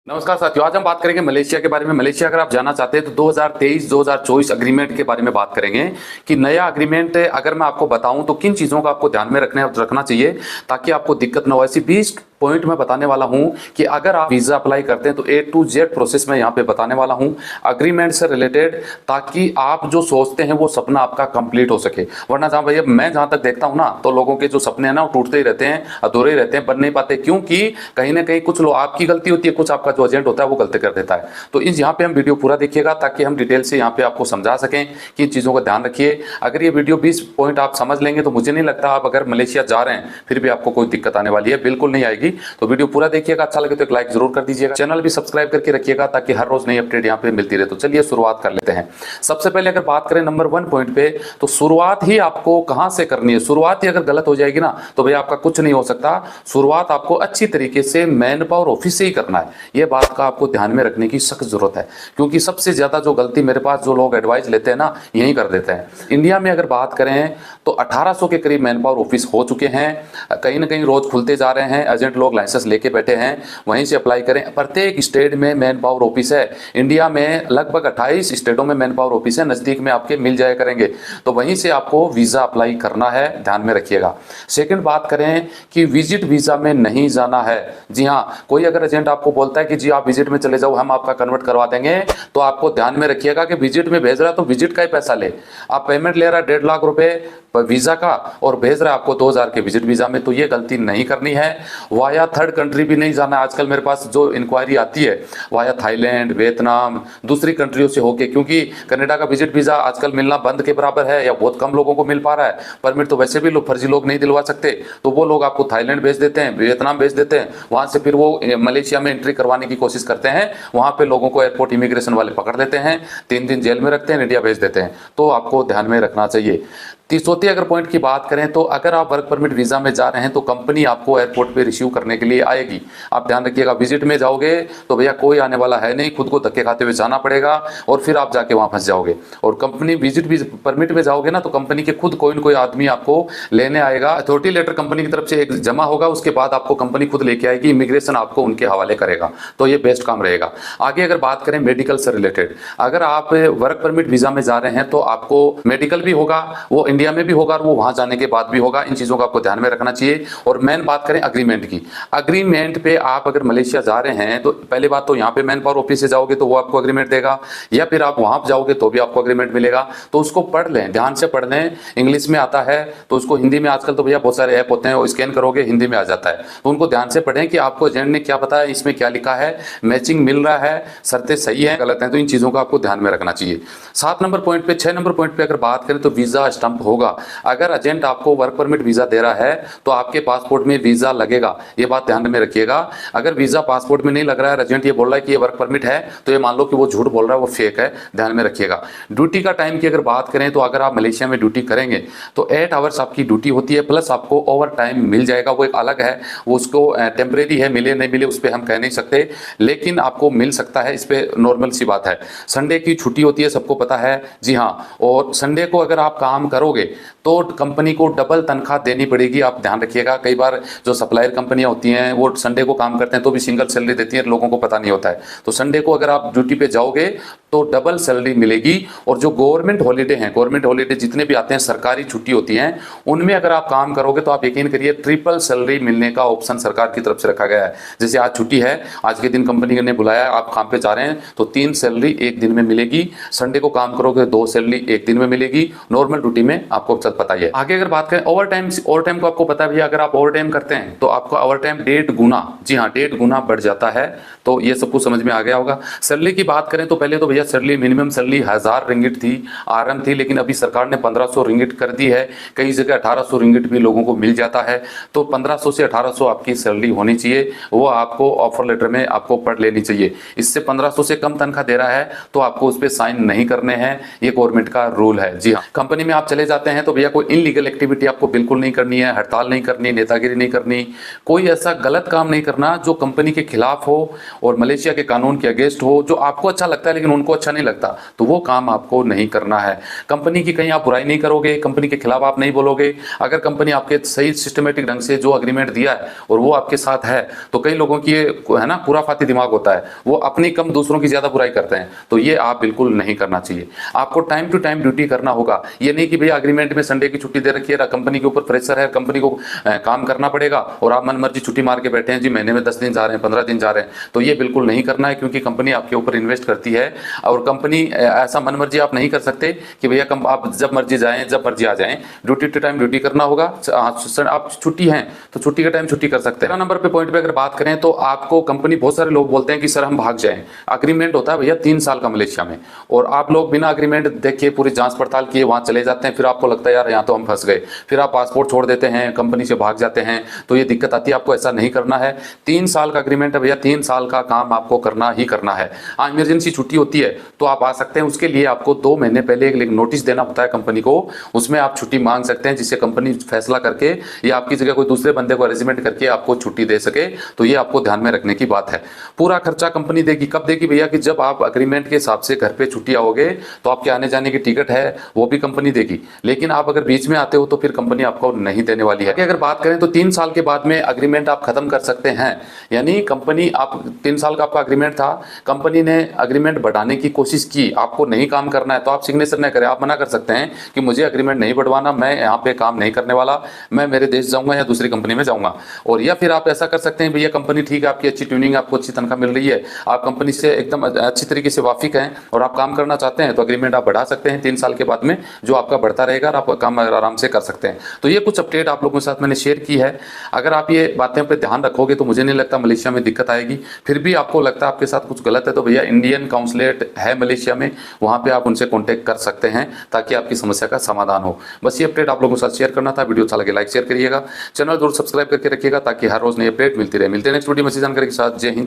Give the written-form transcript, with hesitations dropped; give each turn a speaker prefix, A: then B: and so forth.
A: नमस्कार साथियों, आज हम बात करेंगे मलेशिया के बारे में। मलेशिया अगर आप जानना चाहते हैं तो 2023-2024 अग्रीमेंट के बारे में बात करेंगे कि नया अग्रीमेंट अगर मैं आपको बताऊं तो किन चीज़ों का आपको ध्यान में रखना चाहिए ताकि आपको दिक्कत ना हो। ऐसी 20 पॉइंट मैं बताने वाला हूं कि अगर आप वीज़ा अप्लाई करते हैं तो A to Z प्रोसेस में यहां पे बताने वाला हूं अग्रीमेंट से रिलेटेड, ताकि आप जो सोचते हैं वो सपना आपका कंप्लीट हो सके। वरना जहां भैया मैं जहां तक देखता हूं ना, तो लोगों के जो सपने हैं ना वो टूटते ही रहते हैं, अधूरे ही रहते हैं, बन नहीं पाते, क्योंकि कहीं ना कहीं कुछ लोग आपकी गलती होती है, कुछ आपका जो एजेंट होता है वो गलती कर देता है। तो इस यहाँ पे हम वीडियो पूरा देखिएगा ताकि हम डिटेल से यहाँ पे आपको समझा सकें कि इन चीज़ों का ध्यान रखिए। अगर ये वीडियो 20 पॉइंट आप समझ लेंगे तो मुझे नहीं लगता आप अगर मलेशिया जा रहे हैं फिर भी आपको कोई दिक्कत आने वाली है, बिल्कुल नहीं आएगी। तो वीडियो पूरा देखिएगा, अच्छा लगे तो एक लाइक जरूर कर दीजिएगा, चैनल भी सब्सक्राइब करके रखिएगा ताकि हर रोज नई अपडेट यहाँ पे मिलती रहे। तो चलिए शुरुआत कर लेते हैं। सबसे पहले अगर बात करें नंबर 1 पॉइंट पे, तो शुरुआत ही आपको कहां से करनी है। शुरुआत ही अगर गलत हो जाएगी ना तो भैया आपका कुछ नहीं हो सकता। शुरुआत आपको अच्छी तरीके से मैन पावर ऑफिस से ही करना है, यह बात का आपको ध्यान में रखने की सख्त जरूरत है, क्योंकि सबसे ज्यादा जो गलती मेरे पास जो लोग एडवाइस लेते हैं ना यही कर देते हैं। इंडिया में अगर बात करें तो 1800 के करीब मैन पावर ऑफिस हो चुके हैं, कहीं ना कहीं रोज खुलते जा रहे हैं, एजेंट लोग लाइसेंस लेके बैठे हैं, वहीं से अप्लाई करें। प्रत्येक स्टेट में मैन पावर ऑफिस है। इंडिया में लगभग 28 स्टेटों में मैन पावर ऑफिस है, नजदीक में आपके मिल जाया करेंगे, तो वहीं से आपको वीजा अप्लाई करना है, ध्यान में रखिएगा। सेकंड बात करें कि विजिट वीजा में नहीं जाना है। जी हाँ, कोई अगर एजेंट आपको बोलता है कि जी आप विजिट में चले जाओ, हम आपका कन्वर्ट करवा देंगे, तो आपको ध्यान में रखिएगा कि विजिट में भेज रहा है तो विजिट का ही पैसा ले। आप पेमेंट ले रहा है 1.5 लाख रुपए वीजा का और भेज रहा है आपको 2000 के विजिट वीजा में, तो ये गलती नहीं करनी है। वाया थर्ड कंट्री भी नहीं जाना। आजकल मेरे पास जो इंक्वायरी आती है वाया थाईलैंड, वियतनाम, दूसरी कंट्रियों से होके, क्योंकि कनाडा का विजिट वीजा आजकल मिलना बंद के बराबर है या बहुत कम लोगों को मिल पा रहा है। परमिट तो वैसे भी लोग फर्जी लोग नहीं दिलवा सकते, तो वो लोग आपको थाईलैंड भेज देते हैं, वियतनाम भेज देते हैं, वहां से फिर वो मलेशिया में एंट्री करवाने की कोशिश करते हैं। वहां पे लोगों को एयरपोर्ट इमिग्रेशन वाले पकड़ लेते हैं, 3 दिन जेल में रखते हैं, इंडिया भेज देते हैं। तो आपको ध्यान में रखना चाहिए। चौथी अगर पॉइंट की बात करें तो अगर आप वर्क परमिट वीजा में जा रहे हैं तो कंपनी आपको एयरपोर्ट पे रिसीव करने के लिए आएगी। आप ध्यान रखिएगा, विजिट में जाओगे तो भैया कोई आने वाला है नहीं, खुद को धक्के खाते हुए जाना पड़ेगा और फिर आप जाके वहां फंस जाओगे। और कंपनी विजिट परमिट में जाओगे ना तो कंपनी के खुद कोई न कोई आदमी आपको लेने आएगा, अथॉरिटी लेटर कंपनी की तरफ से एक जमा होगा, उसके बाद आपको कंपनी खुद लेके आएगी, इमिग्रेशन आपको उनके हवाले करेगा, तो ये बेस्ट काम रहेगा। आगे अगर बात करें मेडिकल से रिलेटेड, अगर आप वर्क परमिट वीजा में जा रहे हैं तो आपको मेडिकल भी होगा, वो इंडिया में भी होगा और वो वहां जाने के बाद भी होगा। इन चीजों का आपको ध्यान में रखना चाहिए। और मेन बात करें अग्रीमेंट की, अग्रीमेंट पे आप अगर मलेशिया जा रहे हैं तो पहली बात तो यहाँ पे मैन पावर ऑफिस से जाओगे तो वो आपको अग्रीमेंट देगा, या फिर आप वहां जाओगे तो भी आपको अग्रीमेंट मिलेगा। तो उसको पढ़ लें, ध्यान से पढ़ लें। इंग्लिश में आता है तो उसको हिंदी में, आजकल तो भैया बहुत सारे ऐप होते हैं, वो स्कैन करोगे हिंदी में आ जाता है, तो उनको ध्यान से पढ़ें कि आपको एजेंट ने क्या बताया, इसमें क्या लिखा है, मैचिंग मिल रहा है, शर्तें सही है गलत है, तो इन चीजों का आपको ध्यान में रखना चाहिए। 7 नंबर पॉइंट पे, 6 नंबर पॉइंट पे अगर बात करें तो वीजा स्टंप होगा। अगर एजेंट आपको वर्क परमिट वीजा दे रहा है तो आपके पासपोर्ट में वीजा लगेगा, ये बात ध्यान में रखिएगा। अगर वीजा पासपोर्ट में नहीं लग रहा है, एजेंट ये बोल रहा है कि ये वर्क परमिट है, तो ये मान लो कि वो झूठ बोल रहा है, वो फेक है, ध्यान में रखिएगा। ड्यूटी का टाइम की अगर बात करें तो अगर आप मलेशिया में ड्यूटी करेंगे तो 8 आवर्स आपकी ड्यूटी होती है, प्लस आपको ओवर टाइम मिल जाएगा, वो एक अलग है, वो उसको टेम्परेरी है, मिले नहीं मिले उस पर हम कह नहीं सकते, लेकिन आपको मिल सकता है, इस पर नॉर्मल सी बात है। संडे की छुट्टी होती है, सबको पता है, जी हाँ, और संडे को अगर आप काम करोगे तो कंपनी को डबल तनख्वाह देनी पड़ेगी, आप ध्यान रखिएगा। कई बार जो सप्लायर कंपनियां होती हैं वो संडे को काम करते हैं तो भी सिंगल सैलरी देती है, लोगों को पता नहीं होता है। तो संडे को अगर आप ड्यूटी पे जाओगे तो डबल सैलरी मिलेगी। और जो गवर्नमेंट हॉलीडे हैं, गवर्नमेंट हॉलीडे जितने भी आते हैं, सरकारी छुट्टी होती हैं, उनमें अगर आप काम करोगे तो आप यकीन करिए ट्रिपल सैलरी मिलने का ऑप्शन सरकार की तरफ से रखा गया है। जैसे आज छुट्टी है, आज के दिन कंपनी ने बुलाया, आप काम पे जा रहे हैं तो 3 सैलरी एक दिन में मिलेगी, संडे को काम करोगे 2 सैलरी एक दिन में मिलेगी, नॉर्मल ड्यूटी में आपको पता ही है। आगे अगर बात करें ओवर टाइम को आपको पता है भैया, अगर आप ओवर टाइम करते हैं तो आपका ओवर टाइम 1.5 गुना, जी हाँ 1.5 गुना बढ़ जाता है। तो ये सब कुछ समझ में आ गया होगा। सैलरी की बात करें तो पहले तो भैया सैलरी, मिनिमम सैलरी 1000 रिंगिट थी, आरएम थी, लेकिन अभी सरकार ने 1500 रिंगिट कर दी है, कई जगह 1800 रिंगिट भी लोगों को मिल जाता है। तो 1500 से 1800 आपकी सैलरी होनी चाहिए, वो आपको ऑफर लेटर में आपको पढ़ लेनी चाहिए। इससे 1500 से कम तनख्वाह दे रहा है तो आपको उस पर साइन नहीं करने हैं, ये गवर्नमेंट का रूल है। जी हाँ, कंपनी में आप चले जाते हैं तो भैया कोई इनलीगल एक्टिविटी आपको बिल्कुल नहीं करनी है, हड़ताल नहीं करनी, नेतागिरी नहीं करनी, कोई ऐसा गलत काम नहीं करना जो कंपनी के खिलाफ हो और मलेशिया के कानून के अगेंस्ट हो, जो आपको अच्छा लगता है लेकिन उनको अच्छा नहीं लगता, तो वो काम आपको नहीं करना है। कंपनी की कहीं आप बुराई नहीं करोगे, कंपनी के खिलाफ आप नहीं बोलोगे। अगर कंपनी आपके सही सिस्टमेटिक ढंग से जो एग्रीमेंट दिया है और वो आपके साथ है, तो कई लोगों की ये है ना खुराफाती दिमाग होता है, वो अपनी कम दूसरों की ज्यादा बुराई करते हैं, तो ये आप बिल्कुल नहीं करना चाहिए। आपको टाइम टू टाइम ड्यूटी करना होगा। ये नहीं कि भैया एग्रीमेंट में संडे की छुट्टी दे रखी है, कंपनी के ऊपर प्रेशर है, कंपनी को काम करना पड़ेगा और आप मन मर्जी छुट्टी मार के बैठे हैं जी, महीने में 10 दिन जा रहे हैं, 15 दिन जा रहे हैं, तो ये बिल्कुल नहीं करना है, क्योंकि कंपनी आपके ऊपर इन्वेस्ट करती है। और कंपनी ऐसा मन मर्जी आप नहीं कर सकते कि भैया आप जब मर्जी जाएं जब मर्जी आ जाएं, ड्यूटी टू टाइम ड्यूटी करना होगा। आप छुट्टी हैं तो छुट्टी के टाइम छुट्टी कर सकते हैं। नंबर पे पॉइंट पे अगर बात करें तो आपको कंपनी, बहुत सारे लोग बोलते हैं कि सर हम भाग जाएं, एग्रीमेंट होता है भैया 3 साल का मलेशिया में, और आप लोग बिना एग्रीमेंट देखे पूरी जांच पड़ताल किए वहां चले जाते हैं, फिर आपको लगता है यार यहाँ तो हम फंस गए, फिर आप पासपोर्ट छोड़ देते हैं, कंपनी से भाग जाते हैं, तो ये दिक्कत आती है। आपको ऐसा नहीं करना है। 3 साल का एग्रीमेंट है भैया, 3 साल का काम आपको करना ही करना है। हाँ, इमरजेंसी छुट्टी होती है तो आप आ सकते हैं, उसके लिए आपको 2 महीने पहले एक नोटिस देना होता है कंपनी को, उसमें आप छुट्टी मांग सकते हैं, जिससे कंपनी फैसला करके या आपकी जगह कोई दूसरे बंदे को अरेंजमेंट करके आपको छुट्टी दे सके। तो ये आपको ध्यान में रखने की बात है। पूरा खर्चा कंपनी देगी। कब देगी भैया? कि जब आप एग्रीमेंट के हिसाब से घर पे छुट्टी आओगे तो आपके आने जाने की टिकट है वो भी कंपनी देगी, लेकिन आप अगर बीच में आते हो तो फिर कंपनी आपको नहीं देने वाली है। अगर बात करें तो 3 साल के बाद में एग्रीमेंट आप खत्म कर सकते हैं, यानी कंपनी, आप 3 साल का आपका एग्रीमेंट था, कंपनी ने एग्रीमेंट बढ़ाने की कोशिश की, आपको नहीं काम करना है तो आप सिग्नेचर नहीं करें। आप मना कर सकते हैं कि मुझे एग्रीमेंट नहीं बढ़वाना, मैं यहाँ पे काम नहीं करने वाला, मैं मेरे देश जाऊंगा या दूसरी कंपनी में जाऊंगा। और या फिर आप ऐसा कर सकते हैं, भैया कंपनी ठीक है, आपकी अच्छी ट्यूनिंग, आपको अच्छी तनख्वाह मिल रही है, आप कंपनी से एकदम अच्छी तरीके से वाफिक हैं और आप काम करना चाहते हैं, तो एग्रीमेंट आप बढ़ा सकते हैं 3 साल के बाद में, जो आपका बढ़ता रहेगा और आप काम आराम से कर सकते हैं। तो ये कुछ अपडेट आप लोगों के साथ मैंने शेयर की है। अगर आप ये बातें पे ध्यान रखोगे तो मुझे नहीं लगता मलेशिया में दिक्कत आएगी। फिर भी आपको लगता है आपके साथ कुछ गलत है तो भैया इंडियन काउंसलेट है मलेशिया में, वहाँ पे आप उनसे कॉन्टेक्ट कर सकते हैं ताकि आपकी समस्या का समाधान हो। बस ये अपडेट आप लोगों के साथ शेयर करना था। वीडियो अच्छा लगे लाइक शेयर करिएगा, चैनल जरूर सब्सक्राइब करके रखिएगा ताकि हर रोज नई अपडेट मिलती रहे। मिलते हैं नेक्स्ट वीडियो में इसी जानकारी के साथ। जय हिंद।